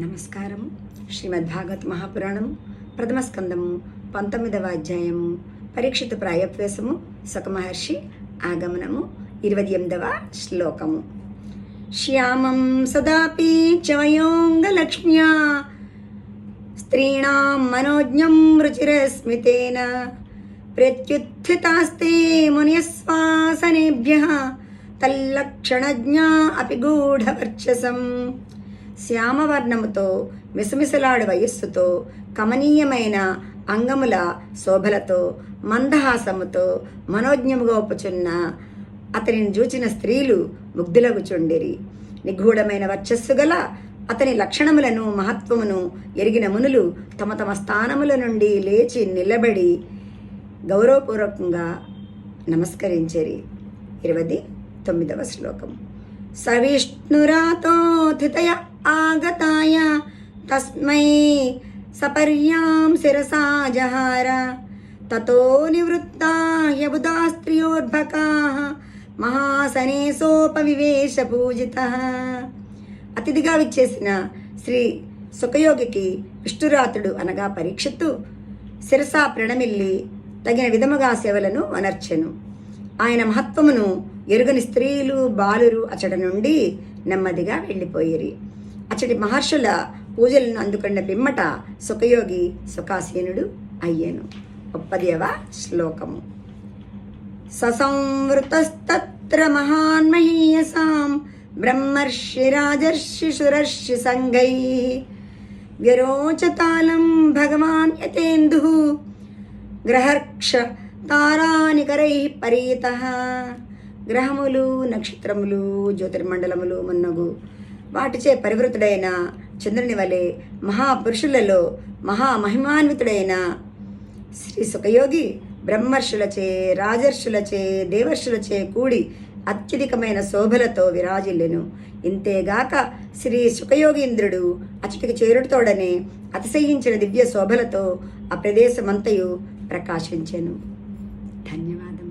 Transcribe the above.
నమస్కారము. శ్రీమద్భాగవత మహాపురాణము ప్రథమ స్కందము 19వ అధ్యాయము పరీక్షిత ప్రాయప్వేశము సుఖమహర్షి ఆగమనము 28వ శ్లోకము. శ్యామం సదాపి చవయోంగలక్ష్మ్యా స్త్రీణాం మనోజ్ఞం రుచిరస్మితేన ప్రత్యుత్థితాస్తే మునియస్వాసనేభ్యః తల్లక్షణజ్ఞా అపి గూఢవర్చసం. శ్యామవర్ణముతో మిసమిసలాడు వయస్సుతో కమనీయమైన అంగముల శోభలతో మందహాసముతో మనోజ్ఞముగా ఒప్పుచున్న అతనిని చూచిన స్త్రీలు ముగ్ధులగుచుండిరి. నిగూఢమైన వర్చస్సు గల అతని లక్షణములను మహత్వమును ఎరిగిన మునులు తమ తమ స్థానముల నుండి లేచి నిలబడి గౌరవపూర్వకంగా నమస్కరించిరి. 29వ శ్లోకం. సవిష్ణురాతోథితయ ఆగతాయ తస్మై సపర్యాం శిరసా జహార తతో నివృత్తా హ్యబుధా స్త్రియోర్భకాః మహాసనేసోపవివేశ పూజితః. అతిథిగా విచ్చేసిన శ్రీ సుఖయోగికి విష్ణురాతుడు అనగా పరీక్షిత్తు శిరసా ప్రణమిల్లి తగిన విధముగా సేవలను వనర్చెను. ఆయన మహత్వమును ఎరుగని స్త్రీలు బాలురు అచట నుండి నెమ్మదిగా వెళ్ళిపోయిరి. అచటి మహర్షుల పూజలను అందుకున్న పిమ్మట సుఖయోగి సుఖాసీనుడు అయ్యెను. 30వ శ్లోకము. ససంవృతస్తత్ర మహాన్మహీయసాం బ్రహ్మర్షి రాజర్షి శురర్షి సంగై వ్యరోచతాలం భగవాన్ యతేందుః గ్రహర్క్ష తారానికరై పరీతః. గ్రహములు నక్షత్రములు జ్యోతిర్మండలములు మున్నగు వాటిచే పరివృతుడైన చంద్రుని వలె మహాపురుషులలో మహామహిమాన్వితుడైన శ్రీ సుఖయోగి బ్రహ్మర్షులచే రాజర్షులచే దేవర్షులచే కూడి అత్యధికమైన శోభలతో విరాజిల్లెను. ఇంతేగాక శ్రీ సుఖయోగీంద్రుడు అచటికి చేరుతోడనే అతిశయించిన దివ్య శోభలతో ఆ ప్రదేశమంతయు ప్రకాశించెను. ధన్యవాదాలు.